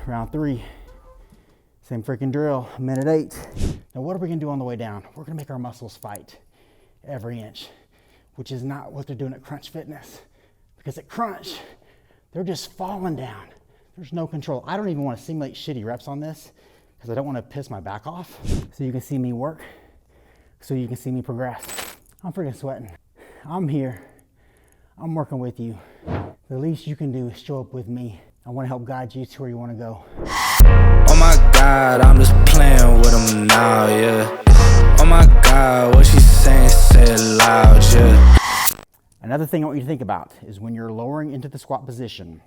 round 3. Same freaking drill, minute 8. Now what are we gonna do on the way down? We're gonna make our muscles fight every inch, which is not what they're doing at Crunch Fitness. Because at Crunch, they're just falling down. There's no control. I don't even wanna simulate shitty reps on this because I don't wanna piss my back off. So you can see me work, so you can see me progress. I'm freaking sweating. I'm here, I'm working with you. The least you can do is show up with me. I wanna help guide you to where you wanna go. Oh my God, I'm just playing with them now, yeah. Oh my God, what she's saying, say it loud, yeah. Another thing I want you to think about is when you're lowering into the squat position,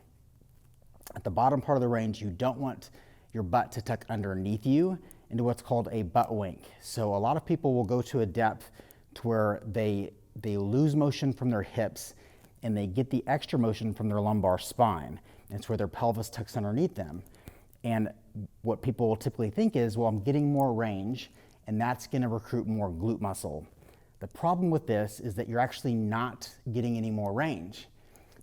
at the bottom part of the range, you don't want your butt to tuck underneath you into what's called a butt wink. So a lot of people will go to a depth to where they lose motion from their hips and they get the extra motion from their lumbar spine. And it's where their pelvis tucks underneath them. And what people will typically think is, well, I'm getting more range and that's gonna recruit more glute muscle. The problem with this is that you're actually not getting any more range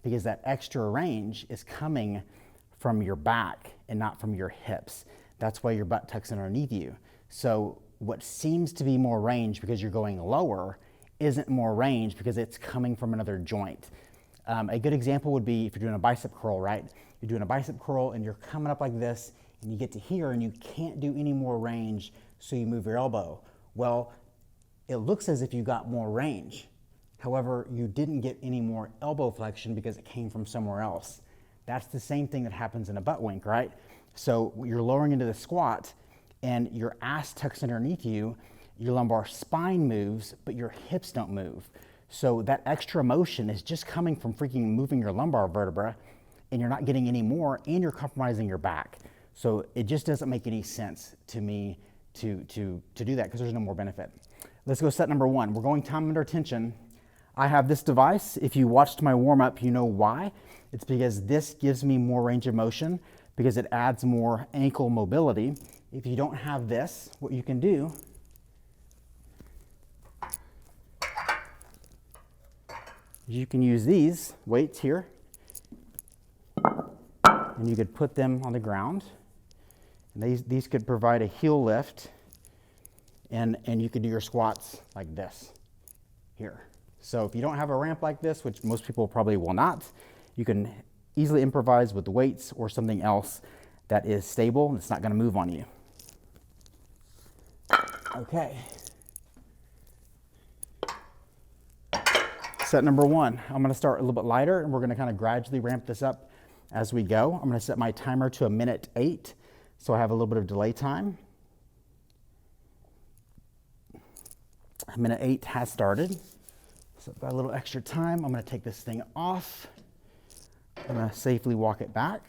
because that extra range is coming from your back and not from your hips. That's why your butt tucks underneath you. So what seems to be more range because you're going lower isn't more range because it's coming from another joint. A good example would be if you're doing a bicep curl, right? You're doing a bicep curl and you're coming up like this and you get to here and you can't do any more range, so you move your elbow. Well, it looks as if you got more range. However, you didn't get any more elbow flexion because it came from somewhere else. That's the same thing that happens in a butt wink, right? So you're lowering into the squat and your ass tucks underneath you, your lumbar spine moves, but your hips don't move. So that extra motion is just coming from freaking moving your lumbar vertebra and you're not getting any more and you're compromising your back. So it just doesn't make any sense to me to do that because there's no more benefit. Let's go set number 1. We're going time under tension. I have this device. If you watched my warm up, you know why. It's because this gives me more range of motion because it adds more ankle mobility. If you don't have this, what you can do you can use these weights here and you could put them on the ground. And these could provide a heel lift and you could do your squats like this here. So if you don't have a ramp like this, which most people probably will not, you can easily improvise with the weights or something else that is stable and it's not gonna move on you. Okay. Set number 1, I'm gonna start a little bit lighter and we're gonna kind of gradually ramp this up as we go. I'm gonna set my timer to a minute 8, so I have a little bit of delay time. Minute 8 has started, so I've got a little extra time. I'm gonna take this thing off. I'm gonna safely walk it back.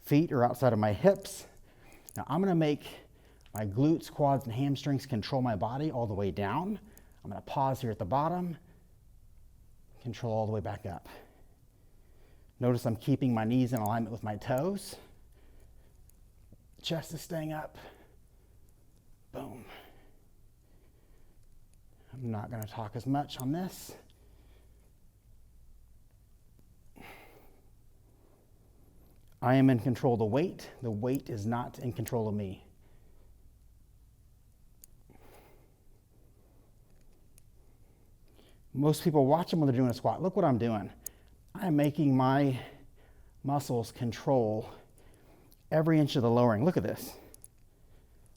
Feet are outside of my hips. Now I'm gonna make my glutes, quads, and hamstrings control my body all the way down. I'm gonna pause here at the bottom, control all the way back up. Notice I'm keeping my knees in alignment with my toes. Chest is staying up. Boom. I'm not going to talk as much on this. I am in control of the weight. The weight is not in control of me. Most people watch them when they're doing a squat. Look what I'm doing. I'm making my muscles control every inch of the lowering. Look at this.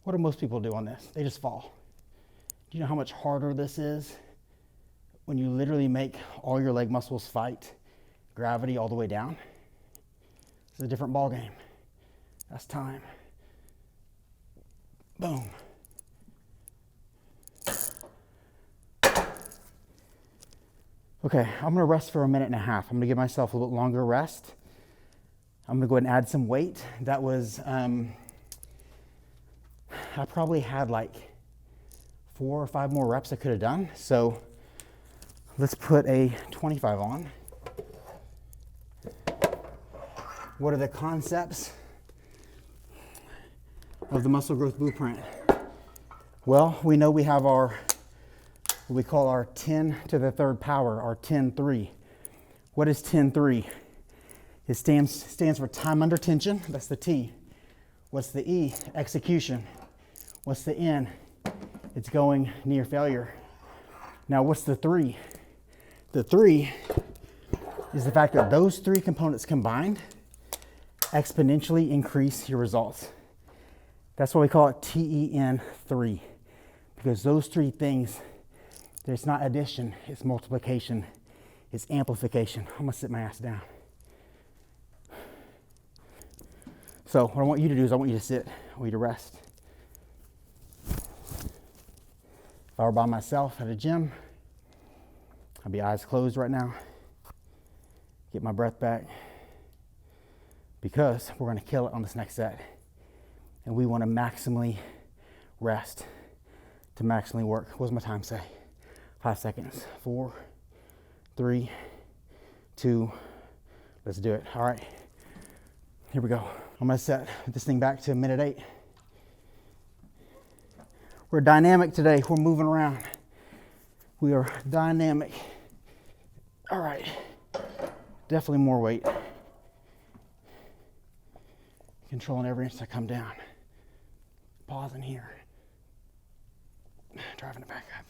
What do most people do on this? They just fall. Do you know how much harder this is when you literally make all your leg muscles fight gravity all the way down? It's a different ball game. That's time. Boom. Okay, I'm gonna rest for a minute and a half. I'm gonna give myself a little longer rest. I'm gonna go ahead and add some weight. That was, I probably had like 4 or 5 more reps I could have done. So let's put a 25 on. What are the concepts of the muscle growth blueprint? Well, we know we have our, what we call our 10 to the 3rd power, our TEN³. What is TEN³? It stands for time under tension. That's the T. What's the E? Execution. What's the N? It's going near failure. Now, what's the 3? The 3 is the fact that those 3 components combined exponentially increase your results. That's why we call it TEN3, because those 3 things, there's not addition, it's multiplication, it's amplification. I'm gonna sit my ass down. So what I want you to do is I want you to sit, I want you to rest. If I were by myself at a gym, I'd be eyes closed right now, get my breath back, because we're gonna kill it on this next set. And we wanna maximally rest to maximally work. What does my time say? 5 seconds. 4, 3, 2, let's do it. All right, here we go. I'm gonna set this thing back to 1:08. We're dynamic today, we're moving around. We are dynamic. All right, definitely more weight. Controlling every inch I come down. Pausing here. Driving it back up.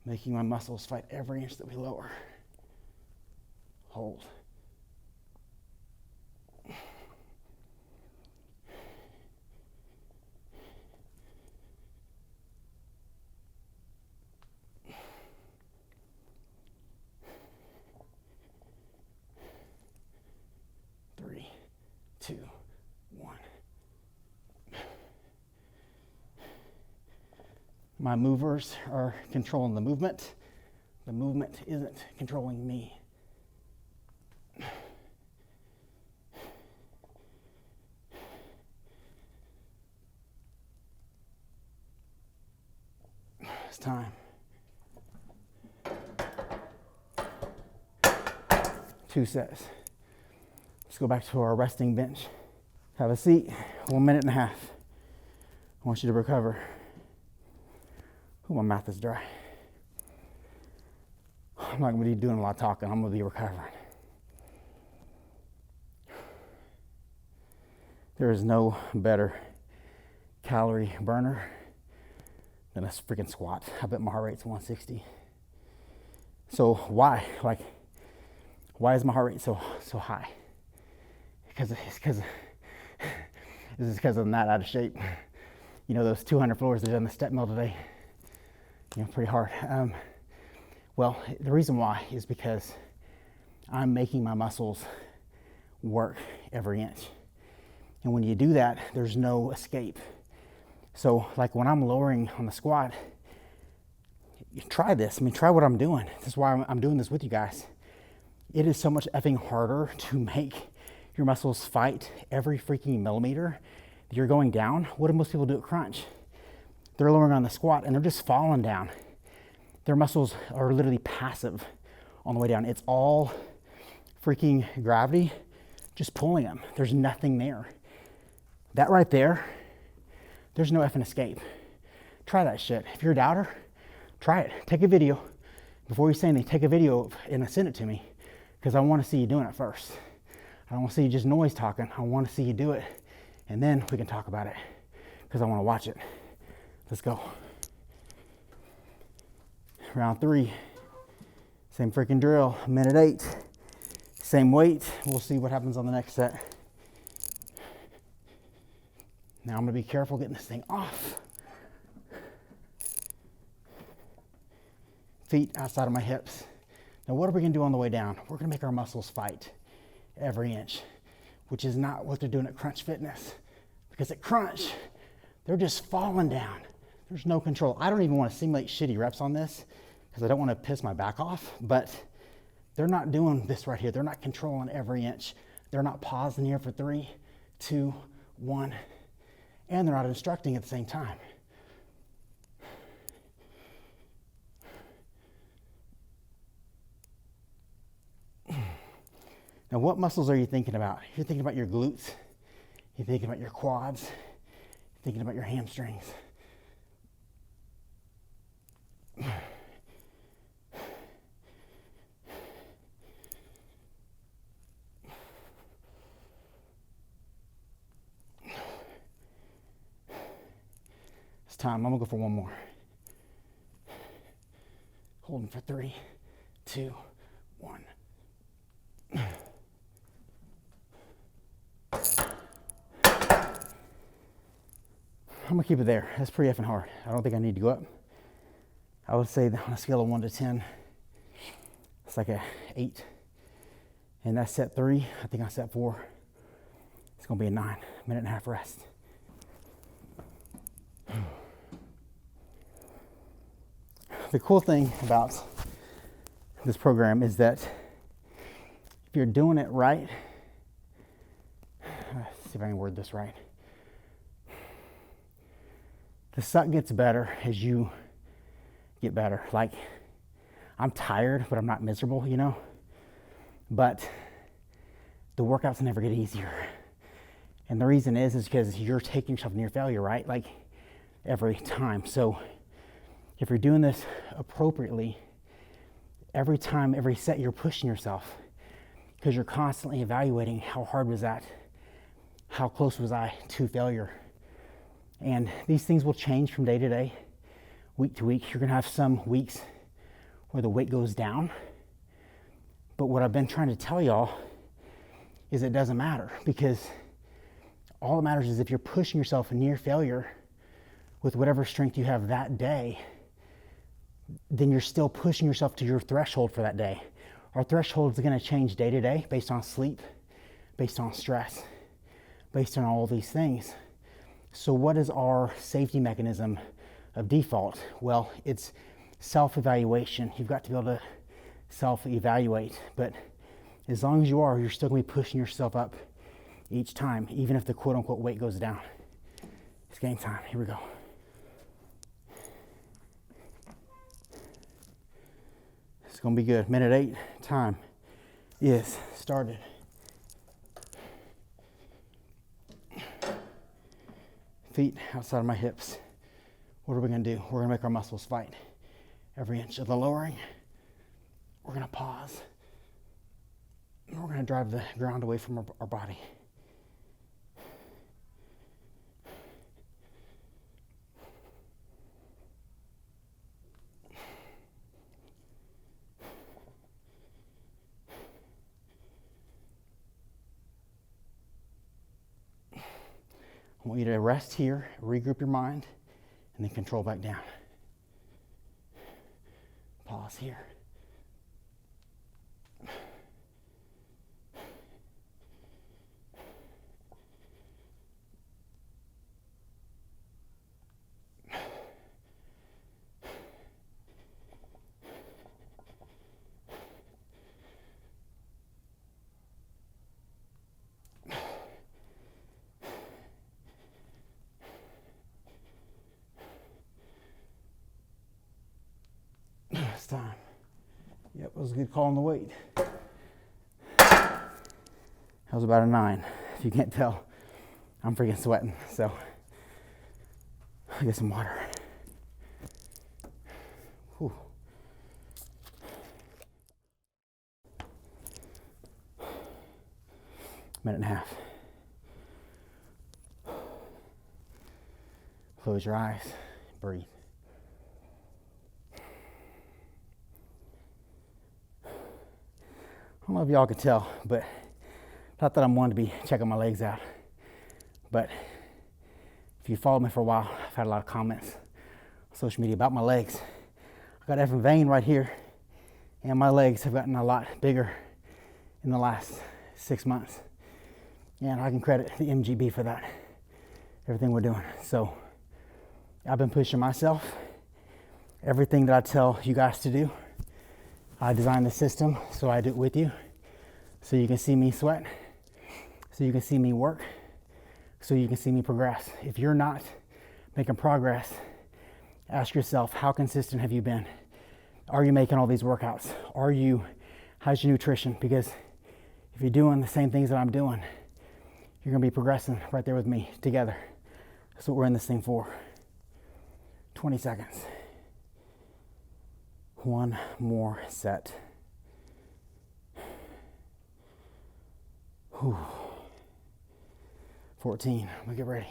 Making my muscles fight every inch that we lower. Hold. Three, 2, 1. My movers are controlling the movement. The movement isn't controlling me. It's time. 2 sets. Let's go back to our resting bench. Have a seat, 1.5 minutes. I want you to recover. Ooh, my mouth is dry. I'm not gonna be doing a lot of talking, I'm gonna be recovering. There is no better calorie burner than a freaking squat. I bet my heart rate's 160. So why? Like, why is my heart rate so high? Because I'm not out of shape. You know, those 200 floors that did on the step mill today, you know, pretty hard. Well, the reason why is because I'm making my muscles work every inch. And when you do that, there's no escape. So like when I'm lowering on the squat, you try this. I mean, try what I'm doing. This is why I'm doing this with you guys. It is so much effing harder to make your muscles fight every freaking millimeter that you're going down. What do most people do at crunch? They're lowering on the squat and they're just falling down. Their muscles are literally passive on the way down. It's all freaking gravity just pulling them. There's nothing there. That right there, there's no effing escape. Try that shit. If you're a doubter, try it. Take a video. Before you say anything, take a video and send it to me, because I want to see you doing it first. I don't want to see you just noise talking. I want to see you do it, and then we can talk about it, because I want to watch it. Let's go. Round 3. Same freaking drill. 1:08. Same weight. We'll see what happens on the next set. Now I'm going to be careful getting this thing off. Feet outside of my hips. Now what are we going to do on the way down? We're going to make our muscles fight every inch, which is not what they're doing at Crunch Fitness. Because at Crunch, they're just falling down. There's no control. I don't even want to simulate shitty reps on this because I don't want to piss my back off, but they're not doing this right here. They're not controlling every inch. They're not pausing here for 3, 2, 1, and they're not instructing at the same time. Now, what muscles are you thinking about? You're thinking about your glutes. You're thinking about your quads. You're thinking about your hamstrings. It's time. I'm gonna go for one more. Holding for 3, 2, 1. I'm gonna keep it there. That's pretty effing hard. I don't think I need to go up. I would say that on a scale of 1 to 10, it's like a 8. And that's set 3. I think on set 4, it's gonna be a 9. Minute and a half rest. The cool thing about this program is that if you're doing it right, let's see if I can word this right. The suck gets better as you get better. Like, I'm tired, but I'm not miserable, you know? But the workouts never get easier. And the reason is because you're taking yourself near failure, right? Like, every time. So if you're doing this appropriately, every time, every set, you're pushing yourself because you're constantly evaluating how hard was that? How close was I to failure? And these things will change from day to day, week to week. You're gonna have some weeks where the weight goes down. But what I've been trying to tell y'all is it doesn't matter, because all that matters is if you're pushing yourself near failure with whatever strength you have that day, then you're still pushing yourself to your threshold for that day. Our threshold is gonna change day to day based on sleep, based on stress, based on all these things. So what is our safety mechanism of default? Well, it's self-evaluation. You've got to be able to self-evaluate, but as long as you are, you're still gonna be pushing yourself up each time, even if the quote-unquote weight goes down. It's game time. Here we go. It's gonna be good. Minute 8, time is started. Feet outside of my hips. What are we gonna do? We're gonna make our muscles fight. Every inch of the lowering, we're gonna pause. And we're gonna drive the ground away from our body. I want you to rest here, regroup your mind, and then control back down. Pause here. It's time. Yep, it was a good call on the weight. That was about a 9. If you can't tell, I'm freaking sweating, so I'll get some water. Whew. Minute and a half. Close your eyes, breathe. I don't know if y'all can tell, but not that I'm one to be checking my legs out, but if you follow me for a while, I've had a lot of comments on social media about my legs. I got effing vein right here, and my legs have gotten a lot bigger in the last 6 months. And I can credit the MGB for that, everything we're doing. So I've been pushing myself. Everything that I tell you guys to do, I designed the system so I do it with you, so you can see me sweat, so you can see me work, so you can see me progress. If you're not making progress, ask yourself, how consistent have you been? Are you making all these workouts? How's your nutrition? Because if you're doing the same things that I'm doing, you're gonna be progressing right there with me together. That's what we're in this thing for. 20 seconds. One more set. Whew. 14, let me get ready.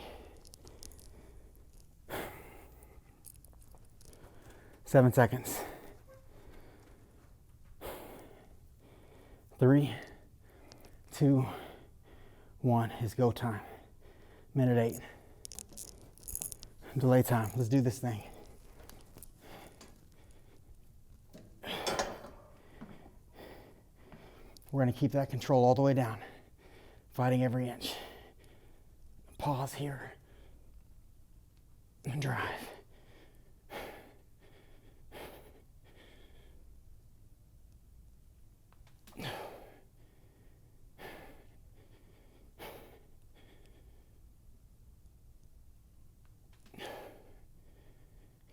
7 seconds. 3, 2, 1 is go time. Minute 8. Delay time. Let's do this thing. We're going to keep that control all the way down, fighting every inch. Pause here and drive.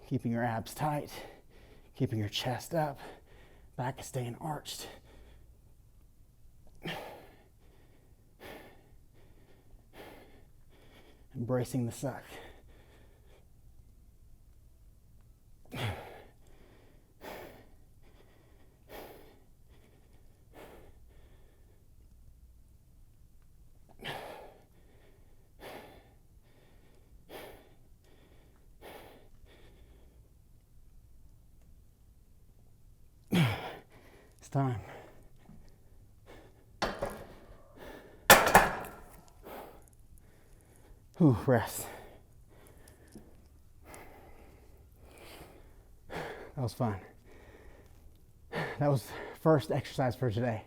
Keeping your abs tight, keeping your chest up, back is staying arched. Embracing the suck. It's time. Whew, rest. That was fun. That was first exercise for today.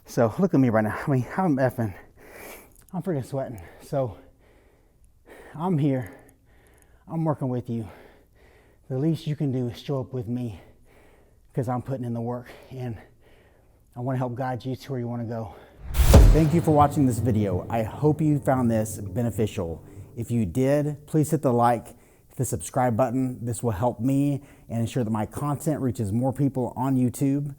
So look at me right now. I mean, I'm freaking sweating. So I'm here. I'm working with you. The least you can do is show up with me because I'm putting in the work and I want to help guide you to where you want to go. Thank you for watching this video. I hope you found this beneficial. If you did, please hit the like, hit the subscribe button. This will help me and ensure that my content reaches more people on YouTube.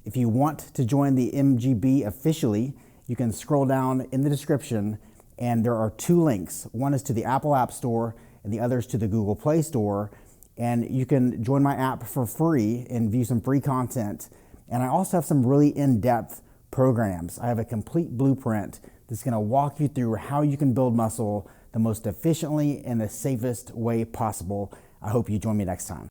If you want to join the MGB officially, you can scroll down in the description and there are 2 links. One is to the Apple App Store and the other is to the Google Play Store. And you can join my app for free and view some free content. And I also have some really in-depth programs. I have a complete blueprint that's going to walk you through how you can build muscle the most efficiently and the safest way possible. I hope you join me next time.